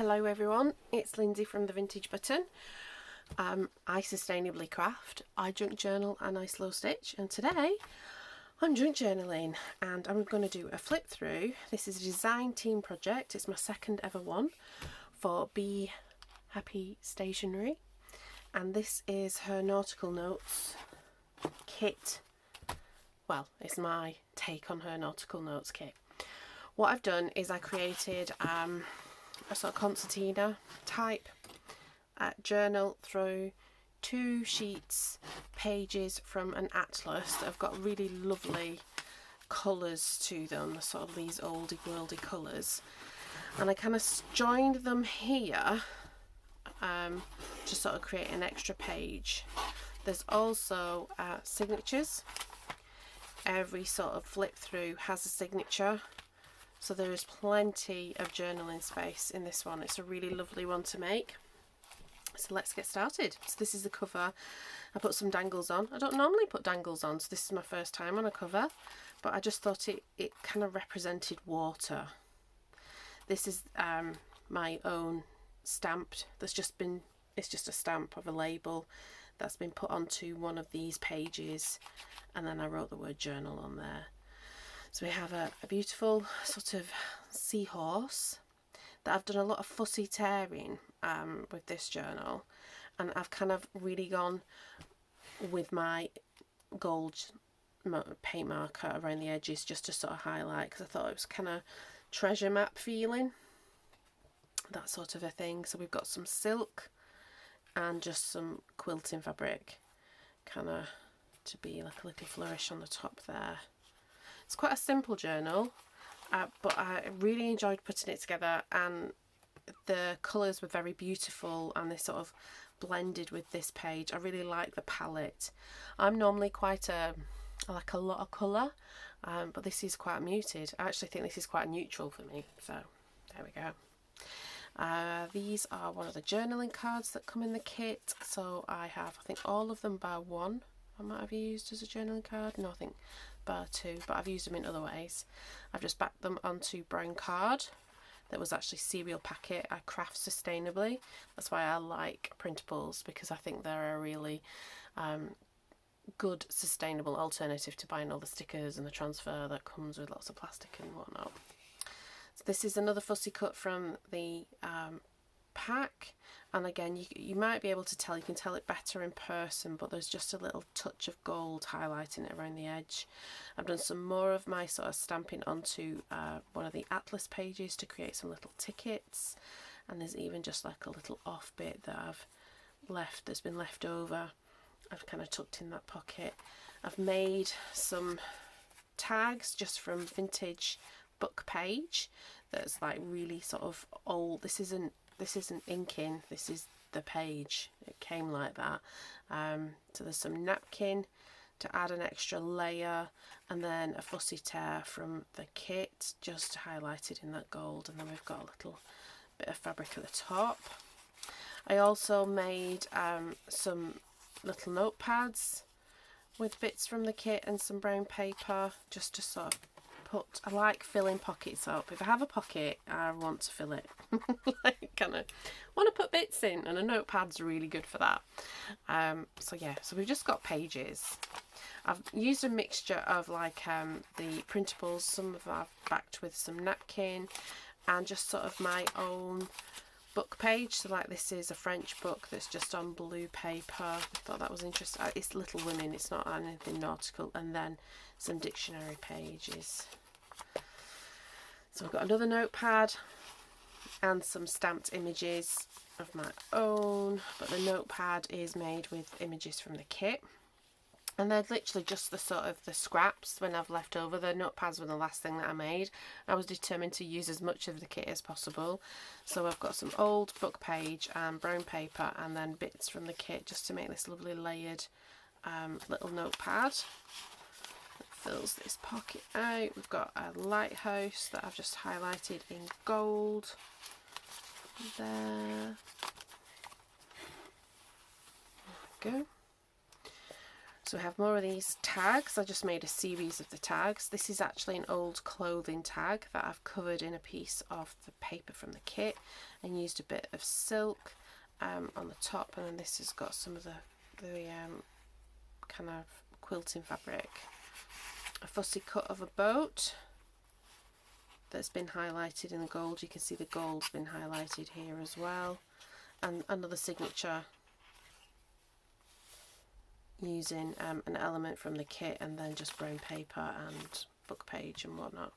Hello everyone, it's Lindsay from the Vintage Button. I sustainably craft, I junk journal and I slow stitch, and today I'm junk journaling and I'm going to do a flip through. This is a design team project. It's my second ever one for Be Happy Stationery, and this is her Nautical Notes kit. Well, it's my take on her Nautical Notes kit. What I've done is I created a sort of concertina type journal through 2 sheets pages from an atlas that have got really lovely colours to them, sort of these oldie worldy colours, and I kind of joined them here to sort of create an extra page. There's also signatures. Every sort of flip through has a signature, so there is plenty of journaling space in this one. It's a really lovely one to make. So let's get started. So this is the cover. I put some dangles on. I don't normally put dangles on, so this is my first time on a cover, but I just thought it kind of represented water. This is my own stamped. It's just a stamp of a label that's been put onto one of these pages, and then I wrote the word journal on there. So we have a beautiful sort of seahorse that I've done a lot of fussy tearing with this journal, and I've kind of really gone with my gold paint marker around the edges just to sort of highlight, because I thought it was kind of treasure map feeling, that sort of a thing. So we've got some silk and just some quilting fabric, kind of to be like a little flourish on the top there. It's quite a simple journal, but I really enjoyed putting it together, and the colours were very beautiful and they sort of blended with this page. I really like the palette. I'm normally quite I like a lot of colour, but this is quite muted. I actually think this is quite neutral for me, so there we go. These are one of the journaling cards that come in the kit. So I have, I think, all of them bar one I might have used as a journaling card. No, I think bar 2, but I've used them in other ways. I've just backed them onto brown card that was actually cereal packet. I craft sustainably. That's why I like printables, because I think they're a really good sustainable alternative to buying all the stickers and the transfer that comes with lots of plastic and whatnot. So this is another fussy cut from the pack, and again you might be able to tell, you can tell it better in person, but there's just a little touch of gold highlighting it around the edge. I've done some more of my sort of stamping onto one of the atlas pages to create some little tickets, and there's even just like a little off bit that I've left, that's been left over. I've kind of tucked in that pocket. I've made some tags just from vintage book page that's like really sort of old. This isn't inking, this is the page. It came like that. So there's some napkin to add an extra layer, and then a fussy tear from the kit just highlighted in that gold, and then we've got a little bit of fabric at the top. I also made some little notepads with bits from the kit and some brown paper, just to sort of I like filling pockets up. If I have a pocket, I want to fill it. Like, kind of want to put bits in, and a notepad's really good for that. So yeah, so we've just got pages. I've used a mixture of like the printables, some of I've backed with some napkin, and just sort of my own book page. So like, this is a French book that's just on blue paper. I thought that was interesting. It's Little Women, it's not anything nautical. And then some dictionary pages. So I've got another notepad and some stamped images of my own, but the notepad is made with images from the kit, and they're literally just the sort of the scraps when I've left over. The notepads were the last thing that I made. I was determined to use as much of the kit as possible, so I've got some old book page and brown paper, and then bits from the kit just to make this lovely layered little notepad. Fills this pocket out. We've got a lighthouse that I've just highlighted in gold there. There we go. So we have more of these tags. I just made a series of the tags. This is actually an old clothing tag that I've covered in a piece of the paper from the kit and used a bit of silk on the top, and then this has got some of the kind of quilting fabric. A fussy cut of a boat that's been highlighted in the gold. You can see the gold's been highlighted here as well, and another signature using an element from the kit, and then just brown paper and book page and whatnot.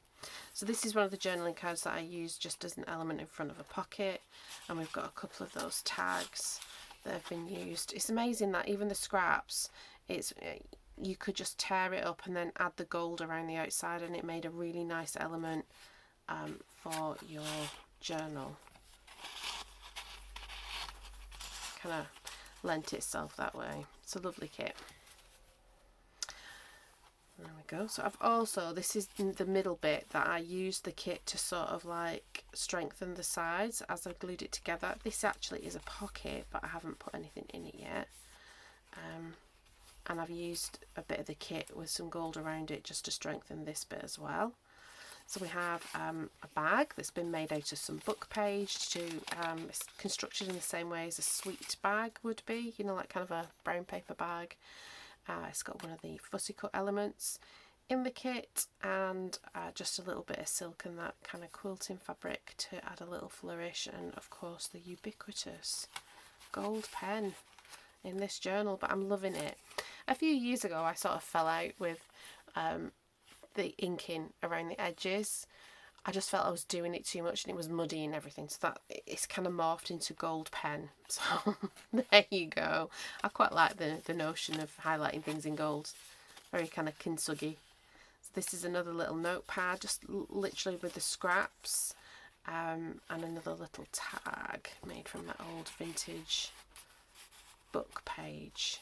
So this is one of the journaling cards that I use just as an element in front of a pocket, and we've got a couple of those tags that have been used. It's amazing that even the scraps, you could just tear it up and then add the gold around the outside, and it made a really nice element for your journal. Kind of lent itself that way. It's a lovely kit. There we go. So I've also, this is the middle bit that I used the kit to sort of like strengthen the sides as I glued it together. This actually is a pocket, but I haven't put anything in it yet. And I've used a bit of the kit with some gold around it just to strengthen this bit as well. So we have a bag that's been made out of some book page it's constructed in the same way as a sweet bag would be, you know, like kind of a brown paper bag. It's got one of the fussy cut elements in the kit, and just a little bit of silk and that kind of quilting fabric to add a little flourish, and of course the ubiquitous gold pen in this journal, but I'm loving it. A few years ago I sort of fell out with the inking around the edges. I just felt I was doing it too much and it was muddy and everything, so that it's kind of morphed into gold pen. So there you go. I quite like the notion of highlighting things in gold. Very kind of kintsugi. So this is another little notepad, just literally with the scraps, and another little tag made from that old vintage book page.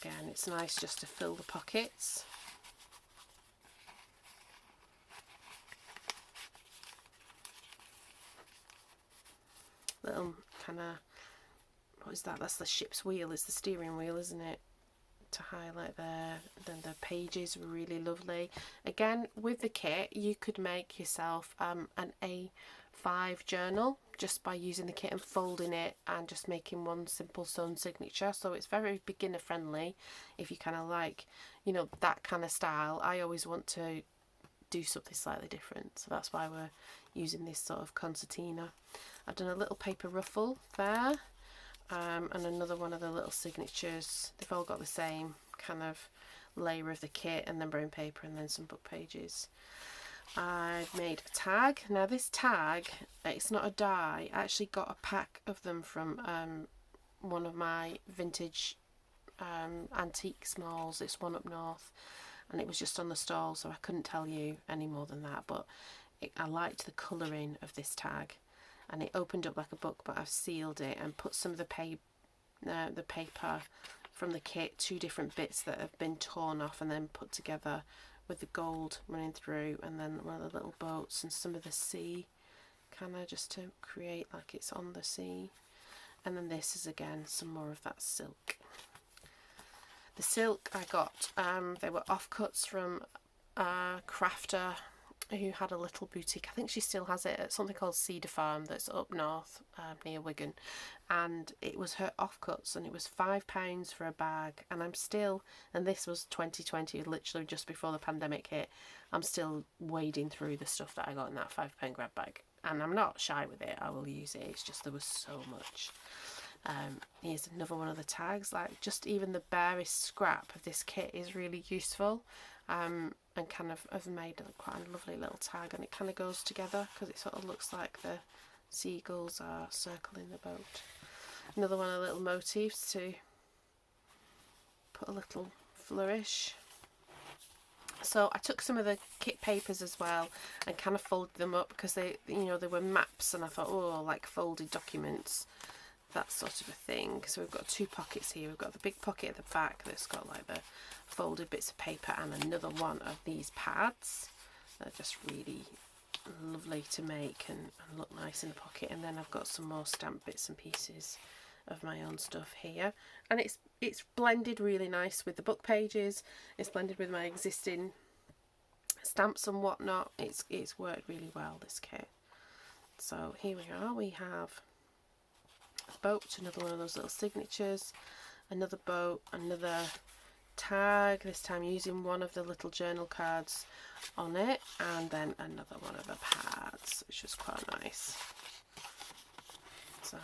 Again, it's nice just to fill the pockets. Little kind of, what is that? That's the ship's wheel, it's the steering wheel, isn't it? To highlight there. Then the pages were really lovely. Again, with the kit, you could make yourself an A5 journal just by using the kit and folding it and just making one simple sewn signature. So it's very beginner friendly if you kind of like, you know, that kind of style. I always want to do something slightly different, so that's why we're using this sort of concertina. I've done a little paper ruffle there, and another one of the little signatures. They've all got the same kind of layer of the kit, and then brown paper, and then some book pages. I've made a tag. Now this tag, it's not a die. I actually got a pack of them from one of my vintage antique smalls. It's one up north, and it was just on the stall, so I couldn't tell you any more than that, but I liked the colouring of this tag, and it opened up like a book, but I've sealed it and put some of the paper from the kit, 2 different bits that have been torn off and then put together with the gold running through, and then one of the little boats and some of the sea, kind of just to create like it's on the sea. And then this is again some more of that silk. The silk I got, they were offcuts from a crafter who had a little boutique. I think she still has it at something called Cedar Farm that's up north near Wigan, and it was her offcuts, and it was £5 for a bag. And I'm still, and this was 2020, literally just before the pandemic hit, I'm still wading through the stuff that I got in that £5 grab bag, and I'm not shy with it. I will use it. It's just there was so much. Here's another one of the tags. Like, just even the barest scrap of this kit is really useful, and kind of I've made quite a lovely little tag, and it kind of goes together because it sort of looks like the seagulls are circling the boat. Another one of the little motifs to put a little flourish. So I took some of the kit papers as well and kind of folded them up because they, you know, they were maps, and I thought, oh, like folded documents, that sort of a thing. So we've got 2 pockets here. We've got the big pocket at the back that's got like the folded bits of paper, and another one of these pads. They're just really lovely to make and look nice in the pocket. And then I've got some more stamped bits and pieces of my own stuff here, and it's blended really nice with the book pages. It's blended with my existing stamps and whatnot. It's worked really well, this kit. So here we are. We have a boat, another one of those little signatures, another boat, another tag, this time using one of the little journal cards on it, and then another one of the pads, which was quite nice. So,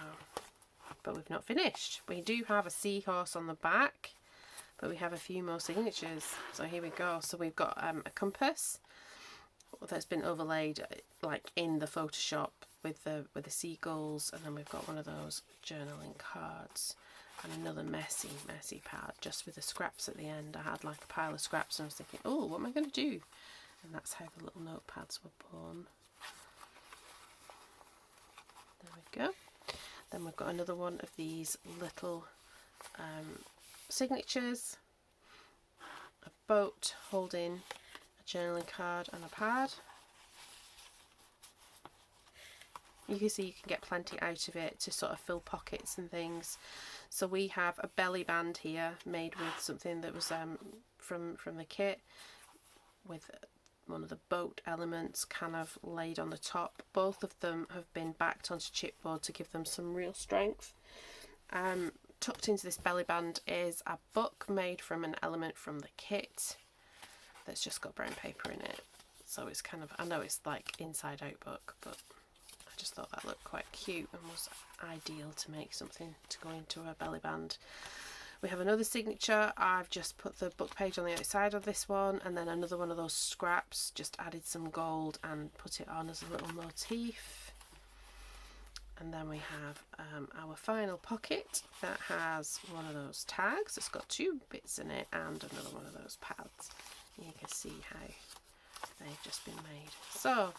but we've not finished. We do have a seahorse on the back, but we have a few more signatures. So here we go. So we've got a compass that's been overlaid like in the Photoshop with the seagulls, and then we've got one of those journaling cards. And another messy pad just with the scraps at the end. I had like a pile of scraps and I was thinking, oh, what am I going to do? And that's how the little notepads were born. There we go. Then we've got another one of these little signatures. A boat holding a journaling card and a pad. You can see you can get plenty out of it to sort of fill pockets and things. So we have a belly band here made with something that was from the kit, with one of the boat elements kind of laid on the top. Both of them have been backed onto chipboard to give them some real strength. Tucked into this belly band is a book made from an element from the kit that's just got brown paper in it. So it's kind of, I know it's like inside out book, but I just thought that looked quite cute and was ideal to make something to go into a belly band. We have another signature. I've just put the book page on the outside of this one, and then another one of those scraps, just added some gold and put it on as a little motif. And then we have our final pocket that has one of those tags. It's got two bits in it and another one of those pads. You can see how they've just been made. So,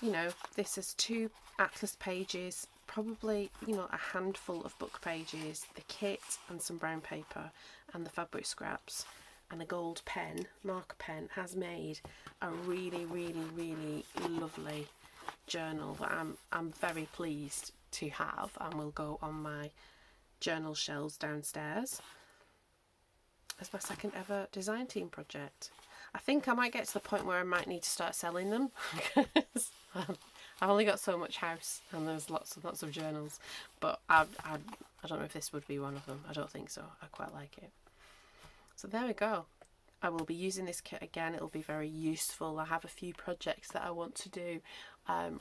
you know, this is 2 atlas pages, probably, you know, a handful of book pages, the kit and some brown paper and the fabric scraps and a gold pen, marker pen, has made a really lovely journal that I'm very pleased to have and will go on my journal shelves downstairs as my second ever design team project. I think I might get to the point where I might need to start selling them because I've only got so much house and there's lots of journals, but I don't know if this would be one of them. I don't think so. I quite like it. So there we go. I will be using this kit again. It'll be very useful. I have a few projects that I want to do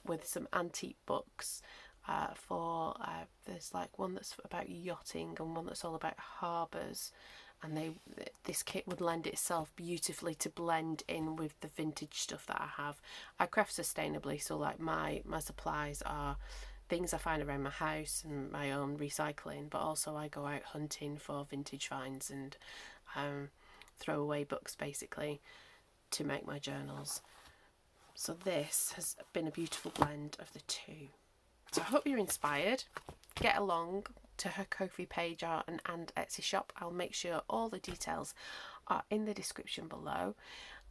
with some antique books there's like one that's about yachting and one that's all about harbours, and this kit would lend itself beautifully to blend in with the vintage stuff that I have. I craft sustainably, so like my supplies are things I find around my house and my own recycling, but also I go out hunting for vintage finds and throw away books basically to make my journals. So this has been a beautiful blend of the two. So I hope you're inspired. Get along to her Ko-fi page and Etsy shop. I'll make sure all the details are in the description below,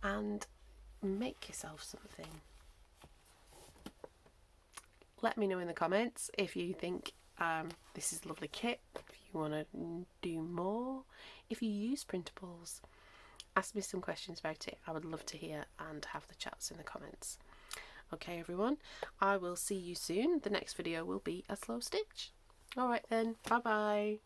and make yourself something. Let me know in the comments if you think this is a lovely kit, if you want to do more, if you use printables. Ask me some questions about it. I would love to hear and have the chats in the comments. Okay everyone, I will see you soon. The next video will be a slow stitch. Alright then, bye bye.